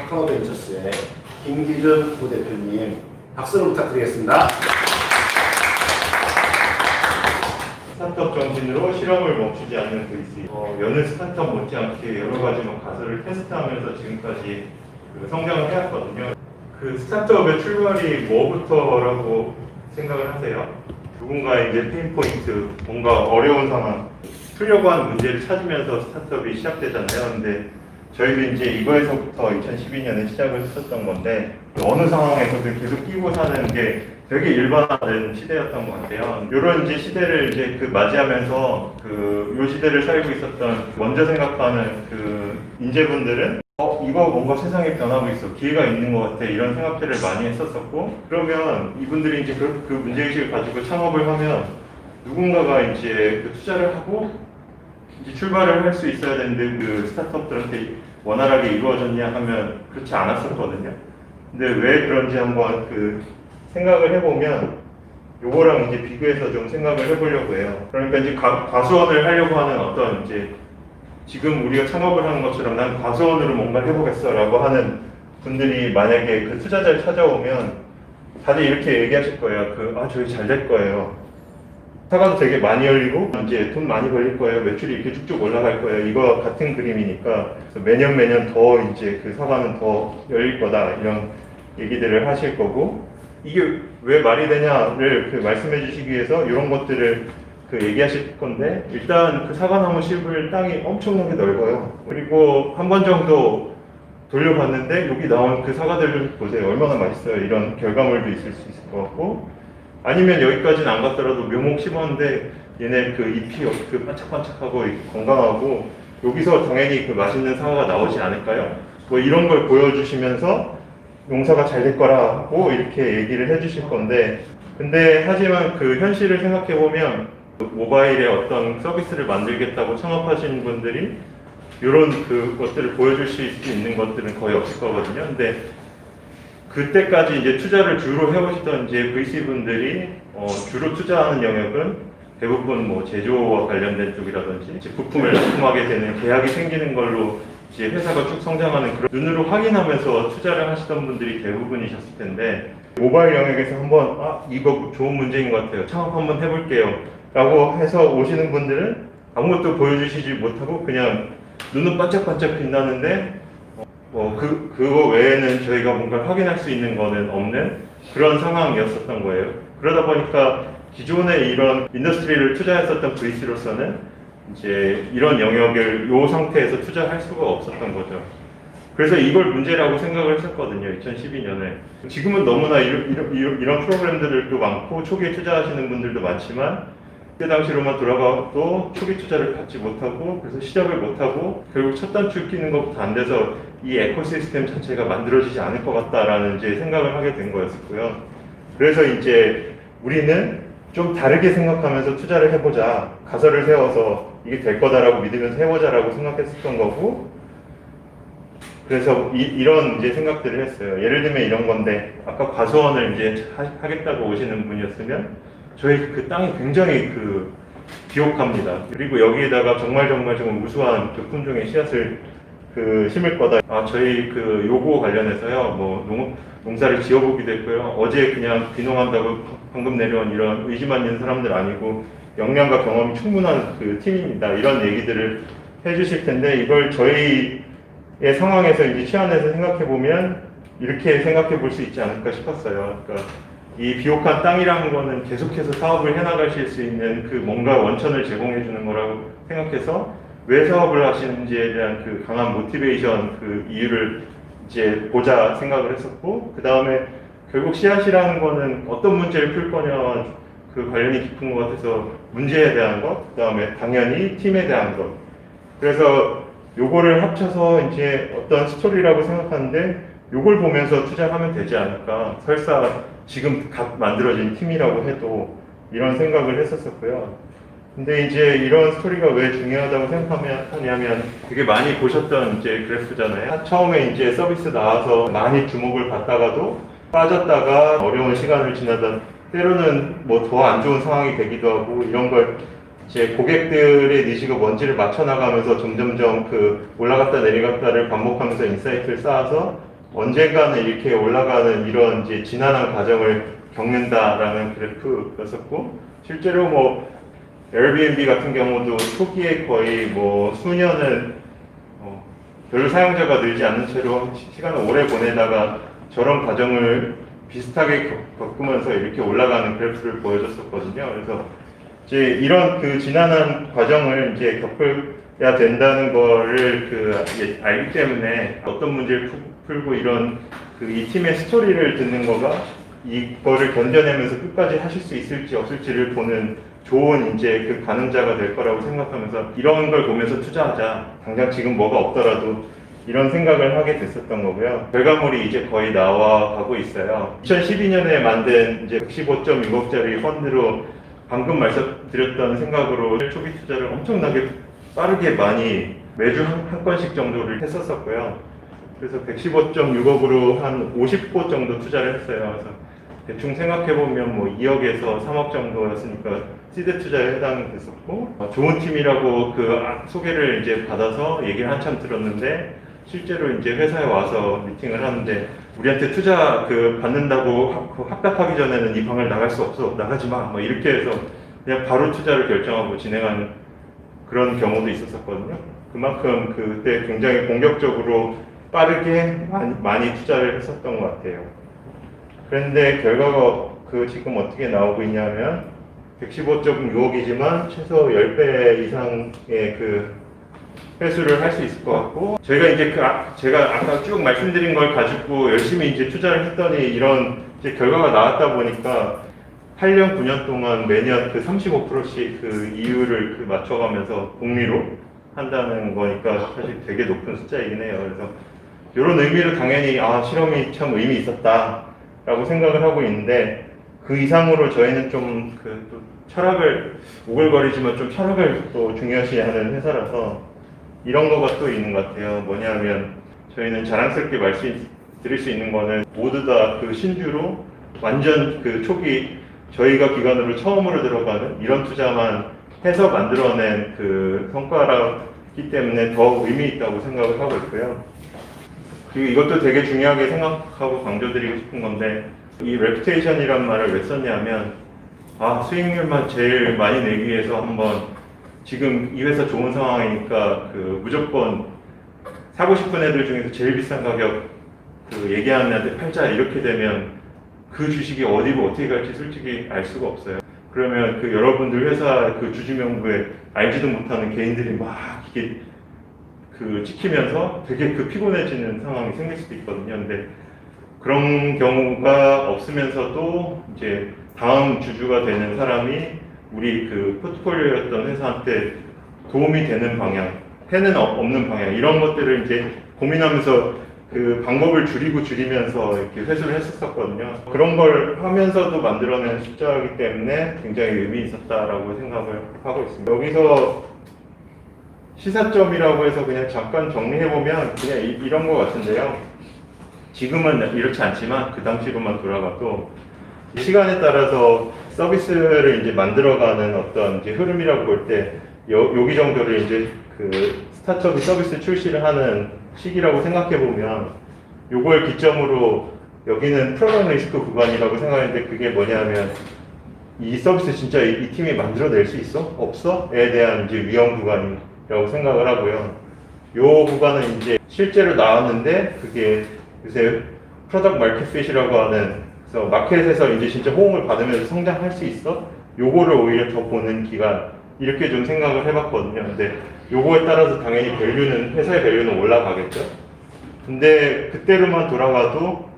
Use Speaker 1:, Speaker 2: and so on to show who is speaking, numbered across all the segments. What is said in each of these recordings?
Speaker 1: 테크노벤처스의 김기준 부대표님 박수를 부탁드리겠습니다.
Speaker 2: 스타트업 정신으로 실험을 멈추지 않는 VC. 여느 스타트업 못지않게 여러 가지 가설을 테스트하면서 지금까지 성장을 해왔거든요. 그 스타트업의 출발이 뭐부터라고 생각을 하세요? 누군가의 이제 페인포인트, 뭔가 어려운 상황, 풀려고 하는 문제를 찾으면서 스타트업이 시작되잖아요. 근데 저희도 이제 이거에서부터 2012년에 시작을 했었던 건데 어느 상황에서도 계속 끼고 사는 게 되게 일반화된 시대였던 것 같아요. 이런 이제 시대를 이제 맞이하면서 요 시대를 살고 있었던 먼저 생각하는 인재분들은 이거 뭔가 세상에 변하고 있어, 기회가 있는 것 같아, 이런 생각들을 많이 했었었고, 그러면 이분들이 이제 그 문제의식을 가지고 창업을 하면 누군가가 이제 투자를 하고 이제 출발을 할 수 있어야 되는데 스타트업들한테 원활하게 이루어졌냐 하면 그렇지 않았었거든요. 근데 왜 그런지 한번 생각을 해보면 요거랑 이제 비교해서 좀 생각을 해보려고 해요. 그러니까 이제 과수원을 하려고 하는 어떤 이제 지금 우리가 창업을 하는 것처럼 난 과수원으로 뭔가 해보겠어라고 하는 분들이 만약에 투자자를 찾아오면 다들 이렇게 얘기하실 거예요. 저희 잘 될 거예요. 사과도 되게 많이 열리고 이제 돈 많이 벌릴 거예요. 매출이 이렇게 쭉쭉 올라갈 거예요. 이거 같은 그림이니까 매년 더 이제 사과는 더 열릴 거다, 이런 얘기들을 하실 거고, 이게 왜 말이 되냐를 말씀해 주시기 위해서 이런 것들을 얘기하실 건데, 일단 사과나무 씹을 땅이 엄청나게 넓어요. 그리고 한 번 정도 돌려봤는데 여기 나온 사과들을 보세요. 얼마나 맛있어요. 이런 결과물도 있을 수 있을 것 같고, 아니면 여기까지는 안 갔더라도 묘목 심었는데 얘네 잎이 반짝반짝하고 건강하고 여기서 당연히 맛있는 사과가 나오지 않을까요? 뭐 이런 걸 보여주시면서 농사가 잘 될 거라고 이렇게 얘기를 해주실 건데, 근데 하지만 현실을 생각해 보면 모바일에 어떤 서비스를 만들겠다고 창업하시는 분들이 이런 것들을 보여줄 수 있는 것들은 거의 없을 거거든요. 근데 그때까지 이제 투자를 주로 해오시던 이제 VC 분들이 주로 투자하는 영역은 대부분 제조와 관련된 쪽이라든지 이제 부품을 납품하게 되는 계약이 생기는 걸로 이제 회사가 쭉 성장하는 그런 눈으로 확인하면서 투자를 하시던 분들이 대부분이셨을 텐데, 모바일 영역에서 한번 이거 좋은 문제인 것 같아요, 창업 한번 해볼게요 라고 해서 오시는 분들은 아무것도 보여주시지 못하고 그냥 눈은 반짝반짝 빛나는데 그거 외에는 저희가 뭔가 확인할 수 있는 거는 없는 그런 상황이었었던 거예요. 그러다 보니까 기존에 이런 인더스트리를 투자했었던 VC로서는 이제 이런 영역을 이 상태에서 투자할 수가 없었던 거죠. 그래서 이걸 문제라고 생각을 했었거든요, 2012년에. 지금은 너무나 이런 프로그램들도 많고 초기에 투자하시는 분들도 많지만, 그때 당시로만 돌아가도 초기 투자를 받지 못하고 그래서 시작을 못하고 결국 첫 단추 끼는 것부터 안 돼서 이 에코시스템 자체가 만들어지지 않을 것 같다라는 이제 생각을 하게 된 거였었고요. 그래서 이제 우리는 좀 다르게 생각하면서 투자를 해보자, 가설을 세워서 이게 될 거다라고 믿으면서 해보자라고 생각했었던 거고, 그래서 이런 이제 생각들을 했어요. 예를 들면 이런 건데, 아까 과수원을 이제 하겠다고 오시는 분이었으면 저희 땅이 굉장히 비옥합니다. 그리고 여기에다가 정말 좀 우수한 품종의 씨앗을 심을 거다. 저희 요거 관련해서요, 농사를 지어보기도 했고요. 어제 그냥 귀농한다고 방금 내려온 이런 의지만 있는 사람들 아니고 역량과 경험이 충분한 팀입니다. 이런 얘기들을 해주실 텐데, 이걸 저희의 상황에서 이제 치안해서 생각해 보면 이렇게 생각해 볼 수 있지 않을까 싶었어요. 그러니까 이 비옥한 땅이라는 거는 계속해서 사업을 해나가실 수 있는 뭔가 원천을 제공해 주는 거라고 생각해서 왜 사업을 하시는지에 대한 강한 모티베이션 이유를 이제 보자 생각을 했었고, 그 다음에 결국 씨앗이라는 거는 어떤 문제를 풀 거냐와 관련이 깊은 것 같아서 문제에 대한 것, 그 다음에 당연히 팀에 대한 것. 그래서 요거를 합쳐서 이제 어떤 스토리라고 생각하는데, 요걸 보면서 투자하면 되지 않을까. 설사 지금 각 만들어진 팀이라고 해도 이런 생각을 했었었고요. 근데 이제 이런 스토리가 왜 중요하다고 생각하냐면 되게 많이 보셨던 이제 그래프잖아요. 처음에 이제 서비스 나와서 많이 주목을 받다가도 빠졌다가 어려운 시간을 지나다 때로는 더 안 좋은 상황이 되기도 하고, 이런 걸 이제 고객들의 니시가 뭔지를 맞춰 나가면서 점점점 올라갔다 내려갔다를 반복하면서 인사이트를 쌓아서 언젠가는 이렇게 올라가는 이런 이제 지난한 과정을 겪는다라는 그래프였었고, 실제로 뭐 에어비앤비 같은 경우도 초기에 거의 뭐 수년은 별로 사용자가 늘지 않는 채로 시간을 오래 보내다가 저런 과정을 비슷하게 겪으면서 이렇게 올라가는 그래프를 보여줬었거든요. 그래서 이제 이런 그 지난한 과정을 이제 겪어야 된다는 거를 알기 때문에 어떤 문제를 풀고 이런 이 팀의 스토리를 듣는 거가 이거를 견뎌내면서 끝까지 하실 수 있을지 없을지를 보는 좋은 이제 그 가늠자가 될 거라고 생각하면서 이런 걸 보면서 투자하자. 당장 지금 뭐가 없더라도 이런 생각을 하게 됐었던 거고요. 결과물이 이제 거의 나와가고 있어요. 2012년에 만든 이제 115.6억짜리 펀드로 방금 말씀드렸던 생각으로 초기 투자를 엄청나게 빠르게 많이 매주 한 건씩 정도를 했었었고요. 그래서 115.6억으로 한 50호 정도 투자를 했어요. 그래서 대충 생각해보면 뭐 2억에서 3억 정도였으니까 시드 투자에 해당이 됐었고, 좋은 팀이라고 소개를 이제 받아서 얘기를 한참 들었는데, 실제로 이제 회사에 와서 미팅을 하는데, 우리한테 투자 받는다고 합격하기 전에는 이 방을 나갈 수 없어, 나가지 마, 뭐 이렇게 해서 그냥 바로 투자를 결정하고 진행하는 그런 경우도 있었었거든요. 그만큼 그때 굉장히 공격적으로 빠르게 많이 투자를 했었던 것 같아요. 그런데 결과가 지금 어떻게 나오고 있냐면 115.6억이지만 최소 10배 이상의 회수를 할 수 있을 것 같고, 저희가 이제 제가 아까 쭉 말씀드린 걸 가지고 열심히 이제 투자를 했더니 이런 이제 결과가 나왔다 보니까 8년, 9년 동안 매년 35%씩 이율을 맞춰가면서 복리로 한다는 거니까 사실 되게 높은 숫자이긴 해요. 그래서 이런 의미로 당연히 실험이 참 의미 있었다 라고 생각을 하고 있는데, 그 이상으로 저희는 좀 또 철학을 오글거리지만 좀 철학을 또 중요시하는 회사라서 이런 거가 또 있는 것 같아요. 뭐냐면 저희는 자랑스럽게 말씀드릴 수 있는 거는 모두 다 신주로 완전 초기 저희가 기관으로 처음으로 들어가는 이런 투자만 해서 만들어낸 성과라기 때문에 더 의미 있다고 생각을 하고 있고요. 그리고 이것도 되게 중요하게 생각하고 강조드리고 싶은 건데, 이 레퓨테이션이란 말을 왜 썼냐면, 수익률만 제일 많이 내기 위해서 한번 지금 이 회사 좋은 상황이니까 무조건 사고 싶은 애들 중에서 제일 비싼 가격 얘기하는 애한테 팔자 이렇게 되면 그 주식이 어디고 어떻게 갈지 솔직히 알 수가 없어요. 그러면 여러분들 회사 주주명부에 알지도 못하는 개인들이 막 이게 찍히면서 되게 피곤해지는 상황이 생길 수도 있거든요. 근데 그런 경우가 없으면서도 이제 다음 주주가 되는 사람이 우리 포트폴리오였던 회사한테 도움이 되는 방향, 해는 없는 방향, 이런 것들을 이제 고민하면서 방법을 줄이면서 이렇게 회수를 했었거든요. 그런 걸 하면서도 만들어낸 숫자이기 때문에 굉장히 의미 있었다라고 생각을 하고 있습니다. 여기서 시사점이라고 해서 그냥 잠깐 정리해보면 그냥 이런 것 같은데요. 지금은 이렇지 않지만 그 당시로만 돌아가도 시간에 따라서 서비스를 이제 만들어가는 어떤 이제 흐름이라고 볼 때 여기 정도를 이제 스타트업이 서비스 출시를 하는 시기라고 생각해보면, 요걸 기점으로 여기는 프로그램 리스크 구간이라고 생각하는데, 그게 뭐냐면 이 서비스 진짜 이 팀이 만들어낼 수 있어? 없어? 에 대한 이제 위험 구간이라고 생각을 하고요. 요 구간은 이제 실제로 나왔는데 그게 요새 프로덕트 마켓 핏이라고 하는, 그래서 마켓에서 이제 진짜 호응을 받으면서 성장할 수 있어? 요거를 오히려 더 보는 기간, 이렇게 좀 생각을 해봤거든요. 근데 요거에 따라서 당연히 회사의 밸류는 올라가겠죠. 근데 그때로만 돌아가도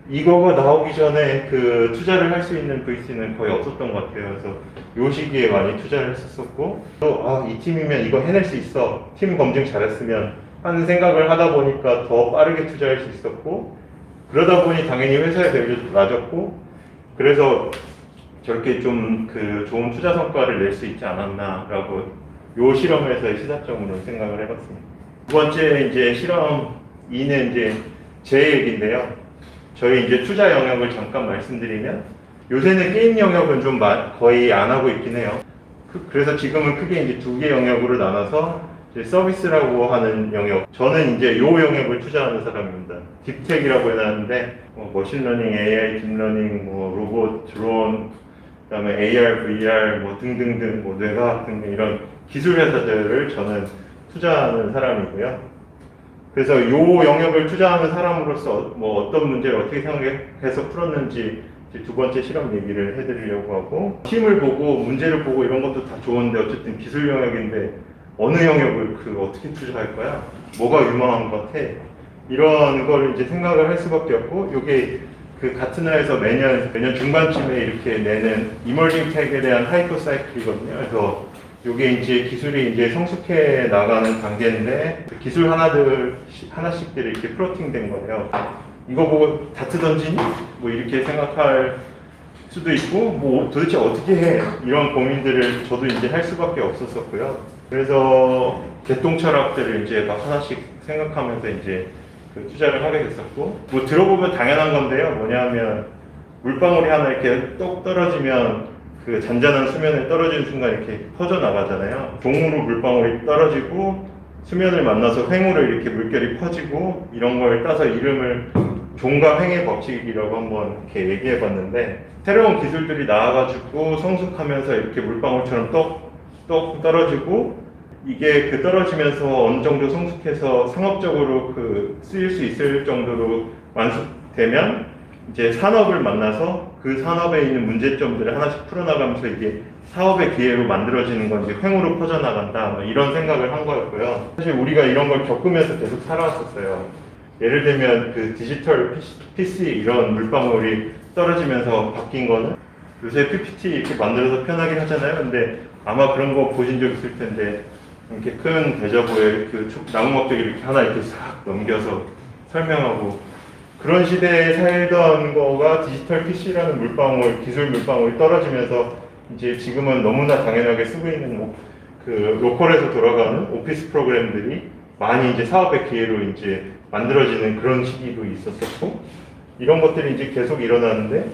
Speaker 2: 이거가 나오기 전에 투자를 할 수 있는 VC는 거의 없었던 것 같아요. 그래서 요 시기에 많이 투자를 했었고, 또 이 팀이면 이거 해낼 수 있어, 팀 검증 잘했으면 하는 생각을 하다 보니까 더 빠르게 투자할 수 있었고, 그러다 보니 당연히 회사의 밸류도 낮았고, 그래서 저렇게 좀 좋은 투자 성과를 낼 수 있지 않았나라고 요 실험에서의 시사점으로 생각을 해봤습니다. 두 번째 이제 실험 2는 이제 제 얘기인데요. 저희 이제 투자 영역을 잠깐 말씀드리면, 요새는 게임 영역은 좀 거의 안 하고 있긴 해요. 그래서 지금은 크게 이제 두 개 영역으로 나눠서 이제 서비스라고 하는 영역, 저는 이제 요 영역을 투자하는 사람입니다. 딥텍이라고 해놨는데 머신러닝, AI, 딥러닝, 뭐 로봇, 드론, 그다음에 AR, VR 뭐 등등등, 뭐 뇌과학 등등 이런 기술 회사들을 저는 투자하는 사람이고요. 그래서 요 영역을 투자하는 사람으로서 뭐 어떤 문제를 어떻게 생각해서 풀었는지 두 번째 실험 얘기를 해드리려고 하고, 팀을 보고 문제를 보고 이런 것도 다 좋은데 어쨌든 기술 영역인데 어느 영역을 어떻게 투자할 거야? 뭐가 유망한 것 같아? 이런 걸 이제 생각을 할 수밖에 없고, 요게 같은 회사에서 매년 중반쯤에 이렇게 내는 이머징 텍에 대한 하이퍼 사이클이거든요. 그래서 요게 이제 기술이 이제 성숙해 나가는 단계인데 기술 하나씩들이 이렇게 플로팅된 거예요. 이거 보고 다트 던지니? 뭐 이렇게 생각할 수도 있고, 뭐 도대체 어떻게 해? 이런 고민들을 저도 이제 할 수밖에 없었었고요. 그래서 개똥 철학들을 이제 막 하나씩 생각하면서 이제 투자를 하게 됐었고, 뭐 들어보면 당연한 건데요. 뭐냐면 물방울이 하나 이렇게 똑 떨어지면 잔잔한 수면에 떨어지는 순간 이렇게 퍼져 나가잖아요. 종으로 물방울이 떨어지고 수면을 만나서 횡으로 이렇게 물결이 퍼지고, 이런 걸 따서 이름을 종과 횡의 법칙이라고 한번 이렇게 얘기해 봤는데, 새로운 기술들이 나와가지고 성숙하면서 이렇게 물방울처럼 똑 떨어지고, 이게 떨어지면서 어느 정도 성숙해서 상업적으로 쓰일 수 있을 정도로 완숙되면 이제 산업을 만나서 그 산업에 있는 문제점들을 하나씩 풀어나가면서 이게 사업의 기회로 만들어지는 건 이제 횡으로 퍼져나간다, 이런 생각을 한 거였고요. 사실 우리가 이런 걸 겪으면서 계속 살아왔었어요. 예를 들면 디지털 PC 이런 물방울이 떨어지면서 바뀐 거는, 요새 PPT 이렇게 만들어서 편하게 하잖아요. 근데 아마 그런 거 보신 적 있을 텐데, 이렇게 큰 대자보에 나무 막대기 이렇게 하나 이렇게 싹 넘겨서 설명하고, 그런 시대에 살던 거가 디지털 PC라는 기술 물방울이 떨어지면서 이제 지금은 너무나 당연하게 쓰고 있는 로컬에서 돌아가는 오피스 프로그램들이 많이 이제 사업의 기회로 이제 만들어지는 그런 시기도 있었었고, 이런 것들이 이제 계속 일어나는데,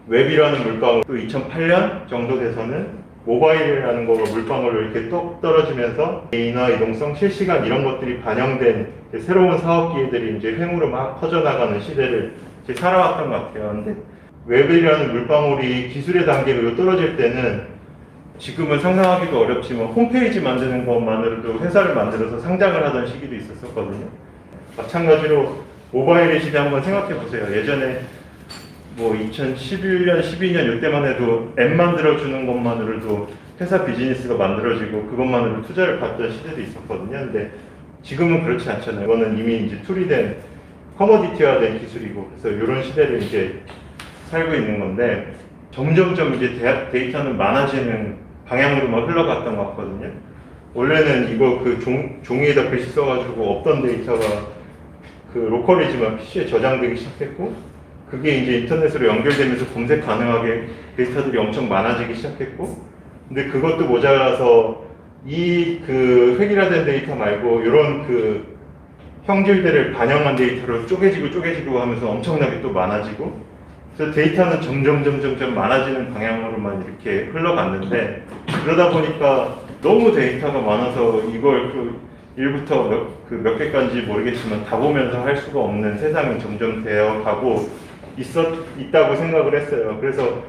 Speaker 2: 웹이라는 물방울, 또 2008년 정도 돼서는 모바일이라는 거가 물방울로 이렇게 똑 떨어지면서 인화, 이동성, 실시간 이런 것들이 반영된 새로운 사업 기회들이 이제 횡으로 막 퍼져나가는 시대를 이제 살아왔던 것 같아요. 근데 웹이라는 물방울이 기술의 단계로 떨어질 때는 지금은 상상하기도 어렵지만 홈페이지 만드는 것만으로도 회사를 만들어서 상장을 하던 시기도 있었거든요. 마찬가지로 모바일의 시대 한번 생각해 보세요. 예전에 뭐 2011년, 12년 이때만 해도 앱 만들어주는 것만으로도 회사 비즈니스가 만들어지고 그것만으로 투자를 받던 시대도 있었거든요. 근데 지금은 그렇지 않잖아요. 이거는 이미 이제 툴이 된 커머디티화된 기술이고, 그래서 이런 시대를 이제 살고 있는 건데, 점점점 이제 데이터는 많아지는 방향으로만 흘러갔던 것 같거든요. 원래는 이거 종이에다 글씨 써가지고 없던 데이터가 로컬이지만 PC에 저장되기 시작했고, 그게 이제 인터넷으로 연결되면서 검색 가능하게 데이터들이 엄청 많아지기 시작했고, 근데 그것도 모자라서 획일화된 데이터 말고 이런 형질들을 반영한 데이터로 쪼개지고 하면서 엄청나게 또 많아지고, 그래서 데이터는 점점 많아지는 방향으로만 이렇게 흘러갔는데, 그러다 보니까 너무 데이터가 많아서 이걸 1부터 몇 개까지 모르겠지만 다 보면서 할 수가 없는 세상이 점점 되어가고 있다고 생각을 했어요. 그래서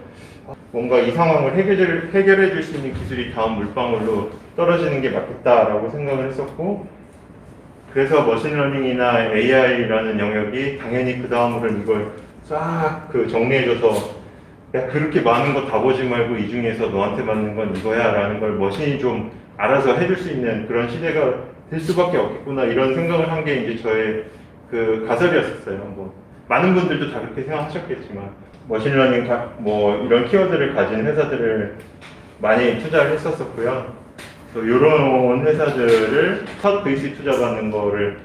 Speaker 2: 뭔가 이 상황을 해결해 줄 수 있는 기술이 다음 물방울로 떨어지는 게 맞겠다라고 생각을 했었고, 그래서 머신러닝이나 AI라는 영역이 당연히 그 다음으로는 이걸 싹 정리해줘서, 야, 그렇게 많은 거 다 보지 말고 이 중에서 너한테 맞는 건 이거야 라는 걸 머신이 좀 알아서 해줄 수 있는 그런 시대가 될 수밖에 없겠구나, 이런 생각을 한 게 이제 저의 가설이었었어요. 많은 분들도 다 그렇게 생각하셨겠지만, 머신러닝 이런 키워드를 가진 회사들을 많이 투자를 했었었고요. 또 이런 회사들을 첫 VC 투자 받는 거를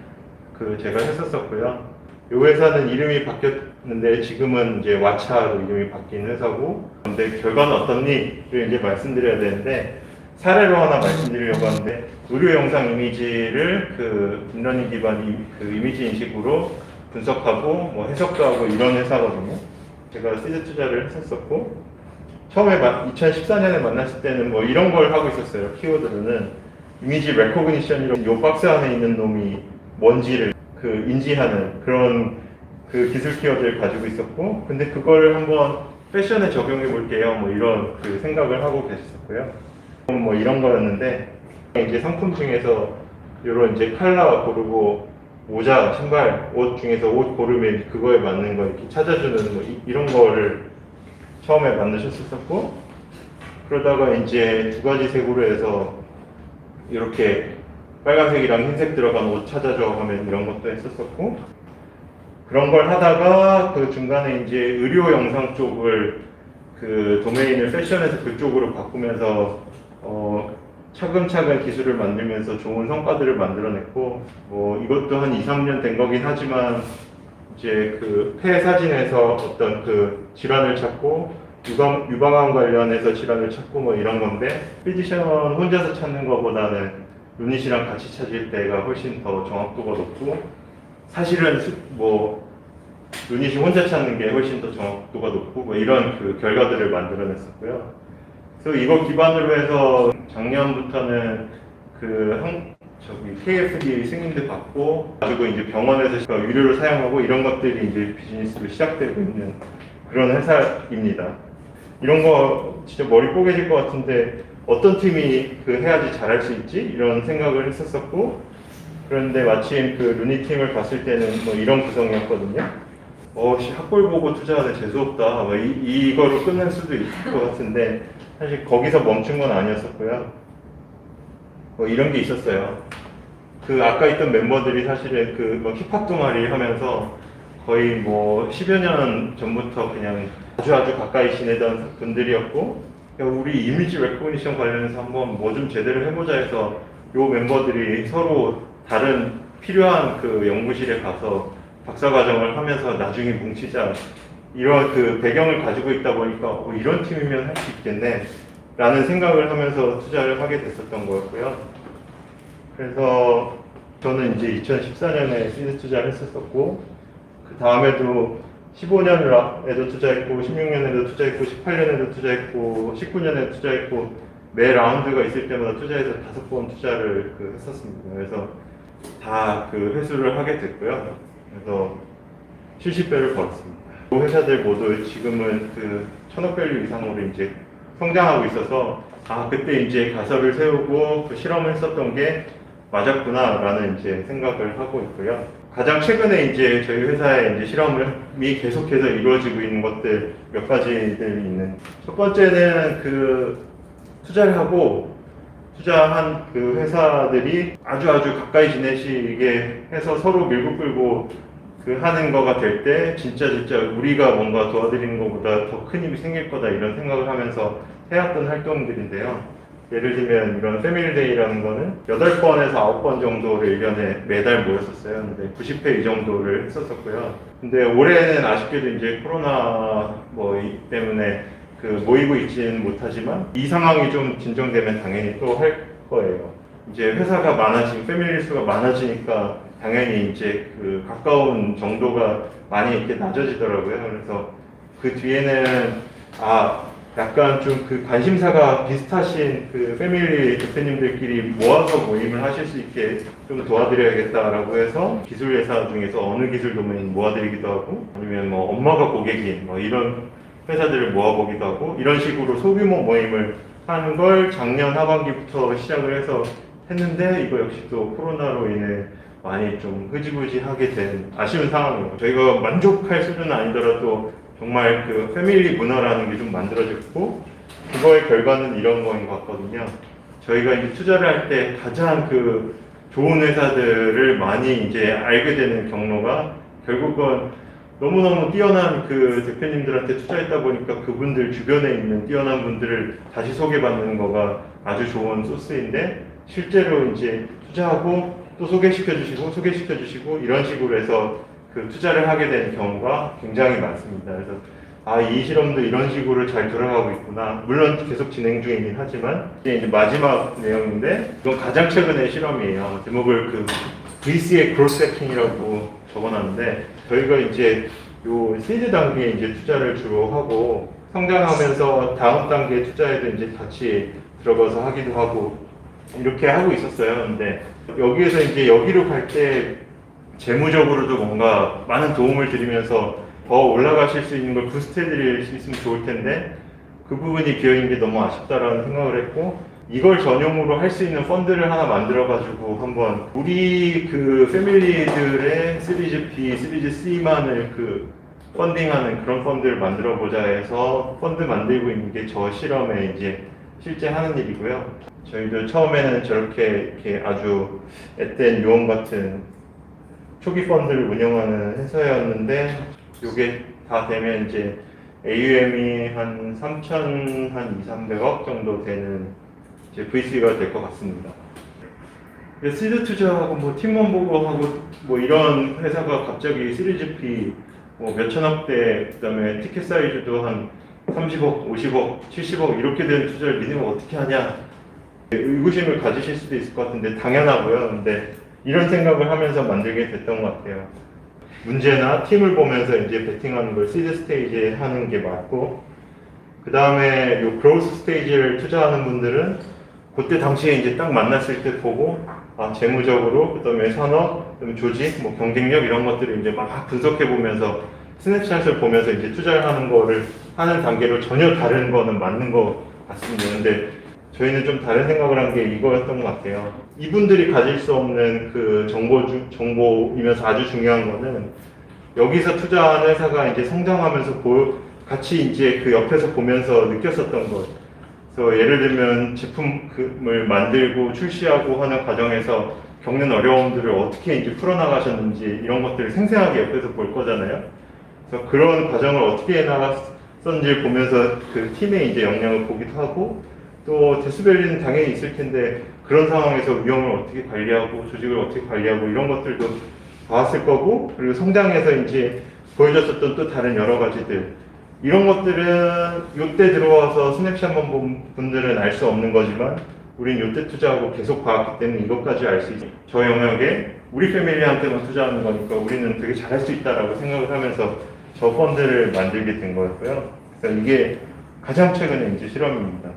Speaker 2: 제가 했었었고요. 이 회사는 이름이 바뀌었는데 지금은 이제 왓차로 이름이 바뀐 회사고, 근데 결과는 어떻니?를 이제 말씀드려야 되는데, 사례로 하나 말씀드리려고 하는데, 의료 영상 이미지를 딥러닝 기반 이미지 인식으로 분석하고 해석도 하고 이런 회사거든요. 제가 시드 투자를 했었고, 처음에 2014년에 만났을 때는 이런 걸 하고 있었어요. 키워드로는 이미지 레코그니션이라고 요 박스 안에 있는 놈이 뭔지를 그 인지하는 그런 그 기술 키워드를 가지고 있었고, 근데 그걸 한번 패션에 적용해 볼게요. 뭐 이런 그 생각을 하고 계셨었고요. 뭐 이런 거였는데, 이제 상품 중에서 이런 이제 컬러 고르고 모자, 신발, 옷 중에서 옷 고르면 그거에 맞는 거 이렇게 찾아주는 뭐 이런 거를 처음에 만드셨었고, 그러다가 이제 두 가지 색으로 해서 이렇게 빨간색이랑 흰색 들어간 옷 찾아줘 하면 이런 것도 했었었고, 그런 걸 하다가 그 중간에 이제 의료 영상 쪽을 그 도메인을 패션에서 그쪽으로 바꾸면서 차근차근 기술을 만들면서 좋은 성과들을 만들어냈고, 뭐 이것도 한 2, 3년 된 거긴 하지만 이제 그 폐 사진에서 어떤 그 질환을 찾고 유방암 관련해서 질환을 찾고 뭐 이런 건데, 피지션 혼자서 찾는 것보다는 유닛이랑 같이 찾을 때가 훨씬 더 정확도가 높고, 사실은 뭐 유닛이 혼자 찾는 게 훨씬 더 정확도가 높고 뭐 이런 그 결과들을 만들어냈었고요. 그래서 이거 기반으로 해서 작년부터는 KFD 승인도 받고 가지고 이제 병원에서 유료로 사용하고 이런 것들이 이제 비즈니스로 시작되고 있는 그런 회사입니다. 이런 거 진짜 머리 뽀개질 것 같은데 어떤 팀이 그 해야지 잘할 수 있지? 이런 생각을 했었었고, 그런데 마침 그 루니 팀을 갔을 때는 뭐 이런 구성이었거든요. 학벌 보고 투자하는 재수없다. 뭐 이거로 끝낼 수도 있을 것 같은데 사실 거기서 멈춘 건 아니었었고요. 뭐 이런 게 있었어요. 그 아까 있던 멤버들이 사실은 그 힙합 동아리 하면서 거의 뭐 10여 년 전부터 그냥 아주 가까이 지내던 분들이었고, 우리 이미지 레코그니션 관련해서 한번 뭐 좀 제대로 해보자 해서 요 멤버들이 서로 다른 필요한 그 연구실에 가서 박사과정을 하면서 나중에 뭉치자, 이런 그 배경을 가지고 있다 보니까 이런 팀이면 할 수 있겠네 라는 생각을 하면서 투자를 하게 됐었던 거였고요. 그래서 저는 이제 2014년에 시드 투자를 했었었고, 그 다음에도 15년에도 투자했고, 16년에도 투자했고, 18년에도 투자했고, 19년에 투자했고, 매 라운드가 있을 때마다 투자해서 5번 투자를 했었습니다. 그래서 다 그 회수를 하게 됐고요. 그래서 70배를 벌었습니다. 그 회사들 모두 지금은 그 1000억 밸류 이상으로 이제 성장하고 있어서, 그때 이제 가설을 세우고 그 실험을 했었던 게 맞았구나라는 이제 생각을 하고 있고요. 가장 최근에 이제 저희 회사의 이제 실험이 계속해서 이루어지고 있는 것들 몇 가지들이 있는. 첫 번째는 그 투자를 하고 투자한 그 회사들이 아주 가까이 지내시게 해서 서로 밀고 끌고 하는 거가 될 때 진짜 우리가 뭔가 도와드리는 것보다 더 큰 힘이 생길 거다 이런 생각을 하면서 해왔던 활동들인데요. 예를 들면 이런 패밀리데이라는 거는 8번에서 9번 정도를 1년에 매달 모였었어요. 근데 90회 이 정도를 했었었고요. 근데 올해는 아쉽게도 이제 코로나 때문에 모이고 있지는 못하지만, 이 상황이 좀 진정되면 당연히 또 할 거예요. 이제 회사가 많아지고 패밀리 수가 많아지니까 당연히 이제 가까운 정도가 많이 이렇게 낮아지더라고요. 그래서 그 뒤에는 약간 좀 관심사가 비슷하신 패밀리 대표님들끼리 모아서 모임을 하실 수 있게 좀 도와드려야겠다라고 해서 기술 회사 중에서 어느 기술 도메인 모아드리기도 하고, 아니면 엄마가 고객인 이런 회사들을 모아보기도 하고, 이런 식으로 소규모 모임을 하는 걸 작년 하반기부터 시작을 해서 했는데, 이거 역시 또 코로나로 인해 많이 좀 흐지부지하게 된 아쉬운 상황이에요. 저희가 만족할 수준은 아니더라도 정말 패밀리 문화라는 게 좀 만들어졌고, 그거의 결과는 이런 거인 것 같거든요. 저희가 이제 투자를 할 때 가장 좋은 회사들을 많이 이제 알게 되는 경로가, 결국은 너무너무 뛰어난 대표님들한테 투자했다 보니까 그분들 주변에 있는 뛰어난 분들을 다시 소개받는 거가 아주 좋은 소스인데, 실제로 이제 투자하고 또 소개시켜 주시고 이런 식으로 해서 투자를 하게 된 경우가 굉장히 많습니다. 그래서 이 실험도 이런 식으로 잘 돌아가고 있구나. 물론 계속 진행 중이긴 하지만, 이제 마지막 내용인데, 이건 가장 최근의 실험이에요. 제목을 VC의 그로스 해킹이라고 적어놨는데, 저희가 이제 요 시드 단계에 이제 투자를 주로 하고, 성장하면서 다음 단계 투자에도 이제 같이 들어가서 하기도 하고, 이렇게 하고 있었어요. 근데 여기에서 이제 여기로 갈 때 재무적으로도 뭔가 많은 도움을 드리면서 더 올라가실 수 있는 걸 부스트해 드릴 수 있으면 좋을 텐데 그 부분이 비어있는 게 너무 아쉽다라는 생각을 했고, 이걸 전용으로 할 수 있는 펀드를 하나 만들어가지고 한번 우리 그 패밀리들의 시리즈 B, 시리즈 C만을 그 펀딩하는 그런 펀드를 만들어 보자 해서 펀드 만들고 있는 게 저 실험에 이제 실제 하는 일이고요. 저희도 처음에는 저렇게 이렇게 아주 앳된 유언 같은 초기 펀드를 운영하는 회사였는데, 이게 다 되면 이제 AUM이 한 3,200억 정도 되는 이제 VC가 될 것 같습니다. 시드 투자하고 뭐 팀원 보고 하고 뭐 이런 회사가 갑자기 시리즈 B 뭐 몇천억대, 그다음에 티켓 사이즈도 한 30억, 50억, 70억 이렇게 된 투자를 믿으면 어떻게 하냐 의구심을 가지실 수도 있을 것 같은데 당연하고요. 근데 이런 생각을 하면서 만들게 됐던 것 같아요. 문제나 팀을 보면서 이제 베팅하는 걸 시드 스테이지에 하는 게 맞고, 그 다음에 요 그로우스 스테이지를 투자하는 분들은 그때 당시에 이제 딱 만났을 때 보고 재무적으로, 그 다음에 산업, 그 다음에 조직, 뭐 경쟁력 이런 것들을 이제 막 분석해 보면서 스냅샷을 보면서 이제 투자를 하는 거를 하는 단계로 전혀 다른 거는 맞는 것 같습니다. 근데 저희는 좀 다른 생각을 한 게 이거였던 것 같아요. 이분들이 가질 수 없는 그 정보이면서 아주 중요한 거는 여기서 투자한 회사가 이제 성장하면서 같이 이제 그 옆에서 보면서 느꼈었던 것. 그래서 예를 들면 제품을 만들고 출시하고 하는 과정에서 겪는 어려움들을 어떻게 이제 풀어나가셨는지 이런 것들을 생생하게 옆에서 볼 거잖아요. 그래서 그런 과정을 어떻게 나갔었는지 보면서 그 팀의 이제 역량을 보기도 하고, 또 데스밸리는 당연히 있을 텐데 그런 상황에서 위험을 어떻게 관리하고 조직을 어떻게 관리하고 이런 것들도 봐왔을 거고, 그리고 성장해서 이제 보여줬었던 또 다른 여러 가지들, 이런 것들은 이때 들어와서 스냅샷만 본 분들은 알 수 없는 거지만 우린 이때 투자하고 계속 봐왔기 때문에 이것까지 알 수 있어요. 저 영역에 우리 패밀리한테만 투자하는 거니까 우리는 되게 잘할 수 있다라고 생각을 하면서 저 펀드를 만들게 된 거였고요. 그래서 이게 가장 최근에 이제 실험입니다.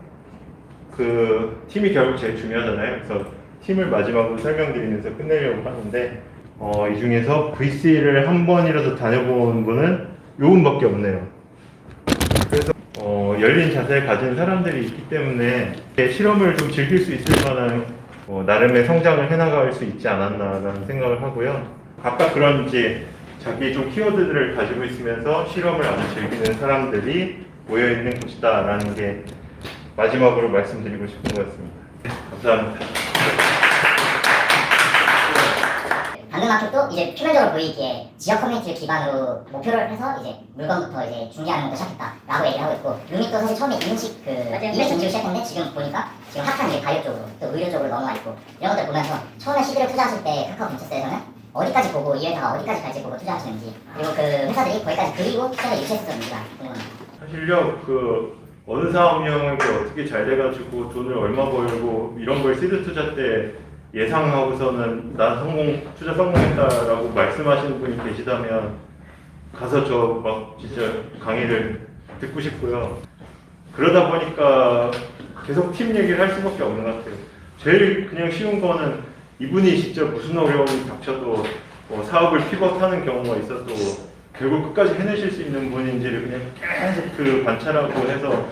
Speaker 2: 그 팀이 결국 제일 중요하잖아요. 그래서 팀을 마지막으로 설명드리면서 끝내려고 하는데, 이 중에서 VC를 한 번이라도 다녀본 분은 요 분밖에 없네요. 그래서 열린 자세를 가진 사람들이 있기 때문에 실험을 좀 즐길 수 있을 만한 나름의 성장을 해나갈 수 있지 않았나라는 생각을 하고요. 각각 그런 이제 자기 좀 키워드들을 가지고 있으면서 실험을 아주 즐기는 사람들이 모여 있는 곳이다라는 게 마지막으로 말씀드리고 싶은 거였습니다. 감사합니다.
Speaker 3: 당근마켓도 이제 표면적으로 보이기에 지역 커뮤니티를 기반으로 목표를 해서 이제 물건부터 이제 준비하는 것도 시작했다라고 얘기를 하고 있고, 룸밋도 사실 처음에 이미지 음식으로 시작했는데 지금 보니까 지금 핫한 이제 바이오 쪽으로 또 의료 쪽으로 넘어와 있고, 이런 것들 보면서 처음에 시드를 투자하실 때 카카오 벤처스에서는 어디까지 보고 이 회사가 어디까지 갈지 보고 투자하시는지, 그리고 그 회사들이 거기까지 그리고 투자를 유치했었는지가 궁금합니다.
Speaker 2: 사실요, 어느 사업 운영이 어떻게 잘 돼가지고 돈을 얼마 벌고 이런 걸 시드 투자 때 예상하고서는 나 투자 성공했다라고 말씀하시는 분이 계시다면 가서 저 막 진짜 강의를 듣고 싶고요. 그러다 보니까 계속 팀 얘기를 할 수밖에 없는 것 같아요. 제일 그냥 쉬운 거는 이분이 진짜 무슨 어려움이 닥쳐도 사업을 피벗하는 경우가 있어도 결국 끝까지 해내실 수 있는 분인지를 그냥 계속 관찰하고 해서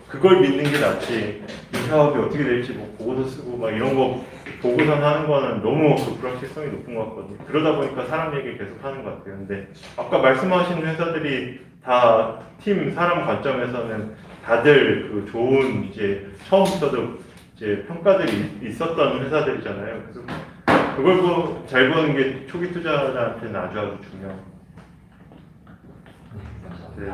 Speaker 2: 그걸 믿는 게 낫지, 이 사업이 어떻게 될지 뭐 보고서 쓰고 막 이런 거 보고선 하는 거는 너무 불확실성이 높은 것 같거든요. 그러다 보니까 사람 얘기를 계속 하는 것 같아요. 근데 아까 말씀하신 회사들이 다 팀 사람 관점에서는 다들 좋은 이제 처음부터도 이제 평가들이 있었던 회사들이잖아요. 그래서 그걸 잘 보는 게 초기 투자자한테는 아주 중요합니다. 네.